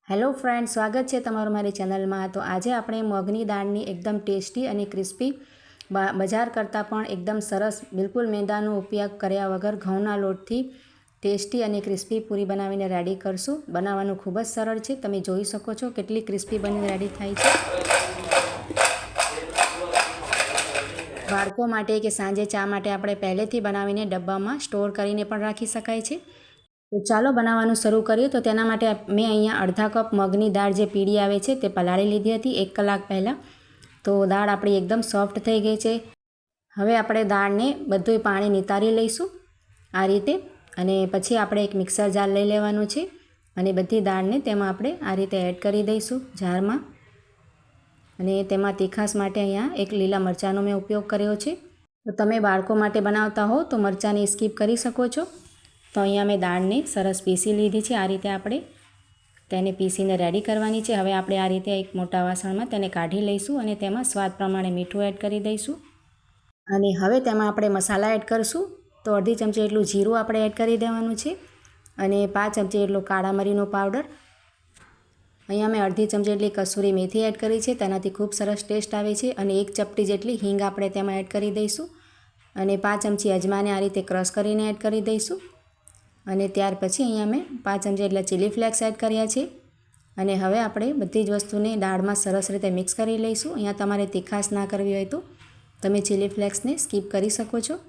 Hello friend, સ્વાગત છે તમારું મારી ચેનલમાં। તો આજે આપણે મગની દાળની એકદમ ટેસ્ટી અને ક્રિસ્પી બજાર કરતાં પણ એકદમ સરસ બિલકુલ મેંદાનો ઉપયોગ કર્યા વગર ઘઉંના લોટથી ટેસ્ટી અને ક્રિસ્પી પૂરી બનાવીને રેડી કરશું। બનાવવાનું ખૂબ જ સરળ છે, તમે જોઈ શકો છો કેટલી ક્રિસ્પી બનીને રેડી થાય છે। બાળકો માટે કે સાંજે ચા માટે આપણે પહેલેથી બનાવીને ડબ્બામાં સ્ટોર કરીને પણ રાખી શકાય છે। તો ચાલો બનાવવાનું શરૂ કરીએ। તો તેના માટે મેં અહીંયા અડધા કપ મગની દાળ જે પીળી આવે છે તે પલાળી લીધી હતી 1 કલાક પહેલાં। તો દાળ આપણી એકદમ સોફ્ટ થઈ ગઈ છે। હવે આપણે દાળને બધું પાણી નિતારી લઈશું આ રીતે, અને પછી આપણે એક મિક્સર જાર લઈ લેવાનું છે અને બધી દાળને તેમાં આપણે આ રીતે એડ કરી દઈશું જારમાં। અને તેમાં તીખાશ માટે અહીંયા એક લીલા મરચાંનો મેં ઉપયોગ કર્યો છે। તો તમે બાળકો માટે બનાવતા હો તો મરચાંને સ્કીપ કરી શકો છો। તો અહીંયા મેં દાળને સરસ પીસી લીધી છે, આ રીતે આપણે તેને પીસીને રેડી કરવાની છે। હવે આપણે આ રીતે એક મોટા વાસણમાં તેને કાઢી લઈશું અને તેમાં સ્વાદ પ્રમાણે મીઠું એડ કરી દઈશું। અને હવે તેમાં આપણે મસાલા એડ કરીશું। તો અડધી ચમચી એટલું જીરું આપણે એડ કરી દેવાનું છે અને 5 ચમચી એટલો કાળા મરીનો પાવડર। અહીંયા મેં અડધી ચમચી એટલી કસૂરી મેથી એડ કરી છે, તેનાથી ખૂબ સરસ ટેસ્ટ આવે છે। અને 1 ચપટી જેટલી હિંગ આપણે તેમાં એડ કરી દઈશું અને 5 ચમચી અજમાને આ રીતે ક્રશ કરીને એડ કરી દઈશું। અને ત્યાર પછી અહીંયા મેં 5 ચમચી એટલા ચીલી ફ્લેક્સ એડ કર્યા છે। અને હવે આપણે બધી જ વસ્તુને દાળમાં સરસ રીતે મિક્સ કરી લઈશું। અહીંયા તમારે તીખાશ ના કરવી હોય તો તમે ચીલી ફ્લેક્સને સ્કીપ કરી શકો છો।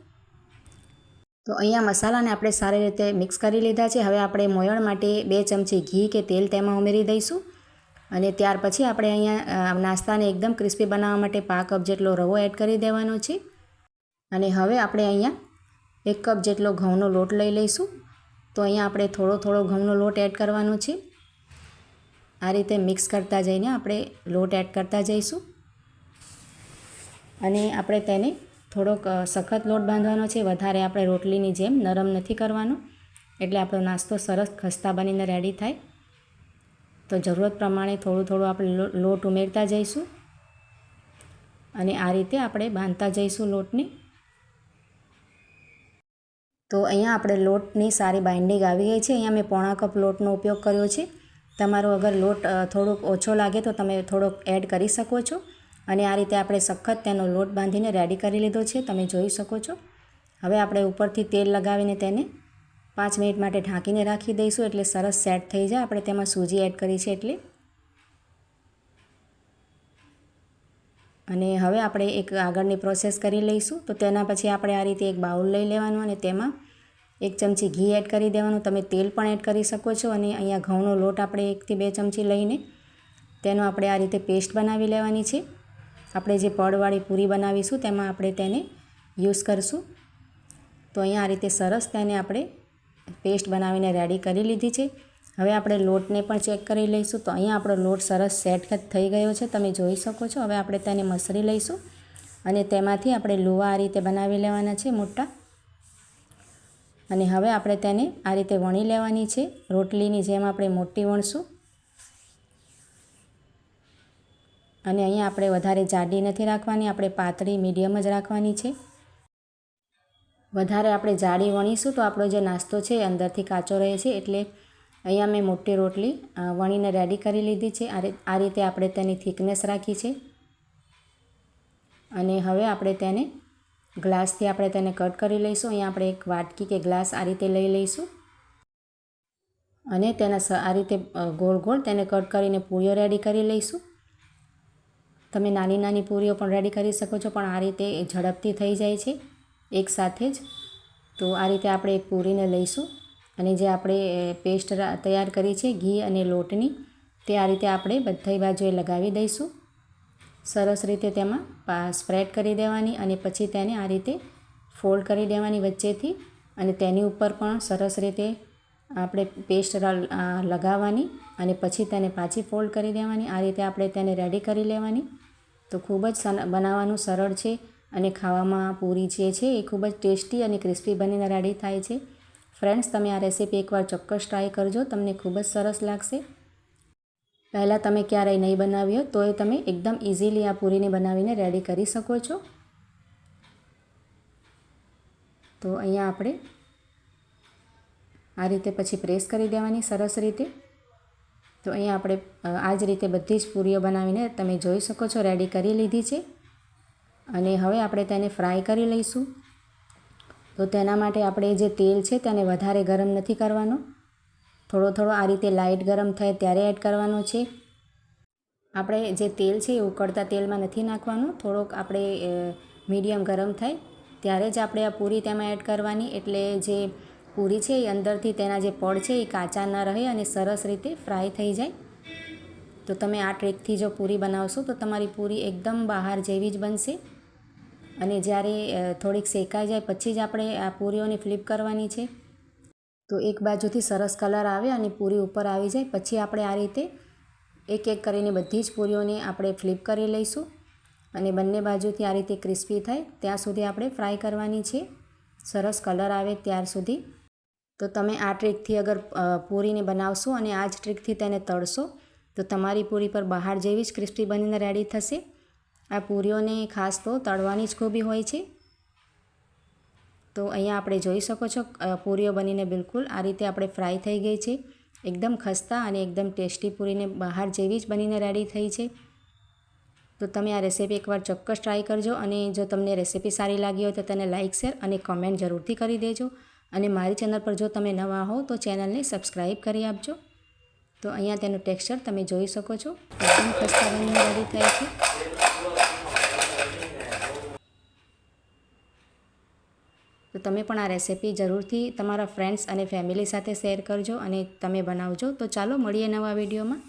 તો અહીંયા મસાલાને આપણે સારી રીતે મિક્સ કરી લીધા છે। હવે આપણે મોયણ માટે 2 ચમચી ઘી કે તેલ તેમાં ઉમેરી દઈશું। અને ત્યાર પછી આપણે અહીંયા નાસ્તાને એકદમ ક્રિસ્પી બનાવવા માટે 5 કપ જેટલો રવો એડ કરી દેવાનો છે। અને હવે આપણે અહીંયા 1 કપ જેટલો ઘઉંનો લોટ લઈ લઈશું। તો અહીંયા આપણે થોડો થોડો ઘઉંનો લોટ એડ કરવાનો છે, આ રીતે મિક્સ કરતા જઈને આપણે લોટ એડ કરતા જઈશું। અને આપણે તેને થોડોક સખત લોટ બાંધવાનો છે, વધારે આપણે રોટલીની જેમ નરમ નથી કરવાનો, એટલે આપણો નાસ્તો સરસ ખસ્તા બનીને રેડી થાય। તો જરૂરત પ્રમાણે થોડું થોડું આપણે લોટ ઉમેરતા જઈશું અને આ રીતે આપણે બાંધતા જઈશું લોટને। તો અહીંયા આપણે લોટની સારી બાઇન્ડિંગ આવી ગઈ છે। અહીંયા મેં 1/4 કપ લોટનો ઉપયોગ કર્યો છે। તમારો અગર લોટ થોડોક ઓછો લાગે તો તમે થોડોક એડ કરી શકો છો। અને આ રીતે આપણે સખત તેનો લોટ બાંધીને રેડી કરી લીધો છે, તમે જોઈ શકો છો। હવે આપણે ઉપરથી તેલ લગાવીને તેને 5 મિનિટ માટે ઢાંકીને રાખી દઈશું, એટલે સરસ સેટ થઈ જાય। આપણે તેમાં સૂજી એડ કરી છે એટલે। અને હવે આપણે એક આગળની પ્રોસેસ કરી લઈશું। તો તેના પછી આપણે આ રીતે એક બાઉલ લઈ લેવાનું અને તેમાં 1 ચમચી ઘી એડ કરી દેવાનું। તમે તેલ પણ એડ કરી શકો છો। અને અહીંયા ઘઉંનો લોટ આપણે 1 થી 2 ચમચી લઈને તેનો આપણે આ રીતે પેસ્ટ બનાવી લેવાની છે। આપણે જે પડવાળી પૂરી બનાવીશું તેમાં આપણે તેને યુઝ કરશું। તો અહીંયા આ રીતે સરસ તેને આપણે પેસ્ટ બનાવીને રેડી કરી લીધી છે। હવે આપણે લોટને પણ ચેક કરી લઈશું। તો અહીંયા આપણો લોટ સરસ સેટ થઈ ગયો છે, તમે જોઈ શકો છો। હવે આપણે તેને મસળી લઈશું અને તેમાંથી આપણે લુવા આ રીતે બનાવી લેવાના છે મોટા। અને હવે આપણે તેને આ રીતે વણી લેવાની છે, રોટલીની જેમ આપણે મોટી વણશું। અને અહીંયા આપણે વધારે જાડી નથી રાખવાની, આપણે પાતળી મીડિયમ જ રાખવાની છે। વધારે આપણે જાડી વણીશું તો આપણો જે નાસ્તો છે એ અંદરથી કાચો રહે છે, એટલે અહીંયા મેં મોટી રોટલી વણીને રેડી કરી લીધી છે। આ રીતે આપણે તેની થિકનેસ રાખી છે। અને હવે આપણે તેને ગ્લાસથી આપણે તેને કટ કરી લઈશું। અહીંયા આપણે એક વાટકી કે ગ્લાસ આ રીતે લઈ લઈશું અને તેના આ રીતે ગોળ ગોળ તેને કટ કરીને પૂરીઓ રેડી કરી લઈશું। તમે નાની નાની પૂરીઓ પણ રેડી કરી શકો છો, પણ આ રીતે ઝડપથી થઈ જાય છે એક સાથે જ। તો આ રીતે આપણે એક પૂરીને લઈશું અને જે આપણે પેસ્ટ તૈયાર કરી છે ઘી અને લોટની, તે આ રીતે આપણે બધી બાજુએ લગાવી દઈશું। સરસ રીતે તેમાં સ્પ્રેડ કરી દેવાની અને પછી તેને આ રીતે ફોલ્ડ કરી દેવાની વચ્ચેથી, અને તેની ઉપર પણ સરસ રીતે આપણે પેસ્ટ લગાવવાની અને પછી તેને પાછી ફોલ્ડ કરી દેવાની। આ રીતે આપણે તેને રેડી કરી લેવાની। તો ખૂબ જ બનાવવાનું સરળ છે અને ખાવામાં પૂરી જે છે એ ખૂબ જ ટેસ્ટી અને ક્રિસ્પી બનીને રેડી થાય છે। ફ્રેન્ડ્સ, તમે આ રેસીપી એકવાર ચોક્કસ ટ્રાય કરજો, તમને ખૂબ જ સરસ લાગશે। પહેલાં તમે ક્યારેય નહીં બનાવી હોય તો તમે એકદમ ઇઝીલી આ પૂરીને બનાવીને રેડી કરી શકો છો। તો અહીંયા આપણે આ રીતે પછી પ્રેસ કરી દેવાની સરસ રીતે। તો અહીંયા આપણે આ જ રીતે બધી જ પૂરીઓ બનાવીને તમે જોઈ શકો છો રેડી કરી લીધી છે. અને હવે આપણે તેને ફ્રાય કરી લઈશું. તો તેના માટે આપણે જે તેલ છે તેને વધારે ગરમ નથી કરવાનો, થોડો આ રીતે લાઇટ ગરમ થાય ત્યારે એડ કરવાનો છે. આપણે જે તેલ છે એ ઉકળતા તેલમાં નથી નાખવાનું, થોડોક આપણે મીડિયમ ગરમ થાય ત્યારે જ આપણે આ પૂરી તેમાં એડ કરવાની, એટલે જે પૂરી છે એ અંદરથી તેના જે પડ છે એ કાચા ન રહે અને સરસ રીતે ફ્રાય થઈ જાય. તો તમે આ ટ્રીકથી જો પૂરી બનાવશો તો તમારી પૂરી એકદમ બહાર જેવી જ બનશે. અને જ્યારે થોડીક શેકાઈ જાય પછી જ આપણે આ પૂરીઓને ફ્લિપ કરવાની છે. તો એક બાજુથી સરસ કલર આવે અને પૂરી ઉપર આવી જાય પછી આપણે આ રીતે એક કરીને બધી જ પૂરીઓને આપણે ફ્લિપ કરી લઈશું. અને બંને બાજુથી આ રીતે ક્રિસ્પી થાય ત્યાં સુધી આપણે ફ્રાય કરવાની છે, સરસ કલર આવે ત્યાર સુધી. તો તમે આ ટ્રીકથી અગર પૂરીને બનાવશો અને આ જ ટ્રીકથી તેને તળશો તો તમારી પૂરી પર બહાર જેવી જ ક્રિસ્પી બનીને રેડી થશે. આ પૂરીઓને ખાસ તો તળવાની જ ખૂબી હોય છે. તો અહીંયા આપણે જોઈ શકો છો પૂરીઓ બનીને બિલકુલ આ રીતે આપણે ફ્રાય થઈ ગઈ છે. એકદમ ખસ્તા અને એકદમ ટેસ્ટી પૂરીને બહાર જેવી જ બનીને રેડી થઈ છે. તો તમે આ રેસીપી એકવાર ચોક્કસ ટ્રાય કરજો અને જો તમને રેસીપી સારી લાગી હોય તો તેને લાઇક, શેર અને કમેન્ટ જરૂરથી કરી દેજો. અને મારી ચેનલ પર જો તમે નવા હો તો ચેનલને સબસ્ક્રાઈબ કરી આપજો. તો અહીંયા તેનું ટેક્સચર તમે જોઈ શકો છો, એકદમ ખસ્તા બનીને રેડી થાય છે. તો તમે પણ આ રેસીપી જરૂરથી તમારા ફ્રેન્ડ્સ અને ફેમિલી સાથે શેર કરજો અને તમે બનાવજો. તો ચાલો મળીએ નવા વિડીયોમાં.